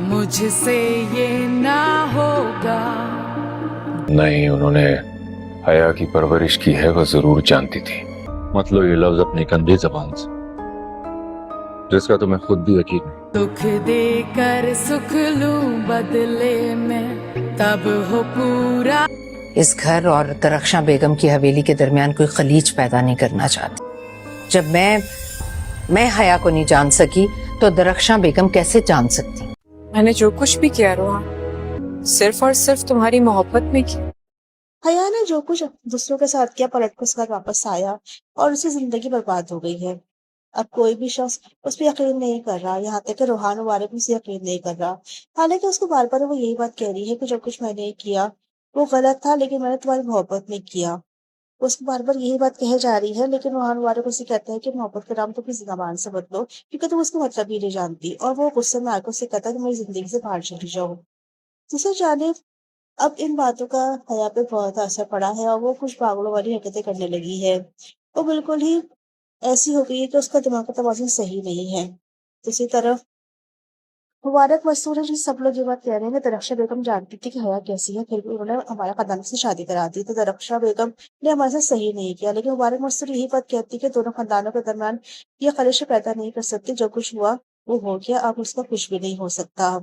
مجھ سے یہ نہ ہوگا. نہیں، انہوں نے حیا کی پرورش کی ہے، وہ ضرور جانتی تھی. مطلب یہ لفظ اپنی گندی زبان سے، جس کا تمہیں خود بھی یقین نہیں. دکھ دے کر سکھ لوں بدلے میں، تب ہو پورا. اس گھر اور درخشاں بیگم کی حویلی کے درمیان کوئی خلیج پیدا نہیں کرنا چاہتی. جب میں حیا کو نہیں جان سکی تو درخشاں بیگم کیسے جان سکتی؟ میں نے جو کچھ بھی کیا روحان، صرف اور صرف تمہاری محبت میں کیا. حیا نے جو کچھ دوسروں کے ساتھ کیا پلٹ کر اس کے بعد واپس آیا اور اس کی زندگی برباد ہو گئی ہے. اب کوئی بھی شخص اس پہ یقین نہیں کر رہا، یہاں تک کہ روحان مبارک بھی اسے یقین نہیں کر رہا. حالانکہ اس کو بار بار وہ یہی بات کہہ رہی ہے کہ جو کچھ میں نے کیا وہ غلط تھا، لیکن میں نے تمہاری محبت میں کیا. اس کو بار بار یہی بات کہے جا رہی ہے، لیکن روحان مبارک اسے کہتا ہے کہ محبت کا نام تو کسی زبان سے بدلو، کیونکہ تم اس کا مطلب ہی نہیں جانتی. اور وہ غصے میں آ کر اسے کہتا ہے کہ میری زندگی سے باہر چلی جاؤ. دوسری جانب اب ان باتوں کا حیا پہ بہت اثر پڑا ہے اور وہ کچھ پاگلوں والی حرکتیں کرنے لگی ہے. وہ بالکل ہی ایسی ہو گئی ہے کہ اس کا دماغ کا توازن صحیح نہیں ہے. دوسری طرف مبارک مستور ہے، جس سب لوگ یہ بات کہہ رہے ہیں کہ درخشاں بیگم جانتی تھی کہ حیا کیسی ہے، پھر بھی انہوں نے ہمارے خاندان سے شادی کرا دی. تو درخشاں بیگم نے ہمارے ساتھ صحیح نہیں کیا، لیکن مبارک مستور یہی بات کہتی کہ دونوں خاندانوں کے درمیان یہ خلیش پیدا نہیں کر سکتی. جو کچھ ہوا وہ ہو گیا، اب اس کا کچھ بھی نہیں ہو سکتا.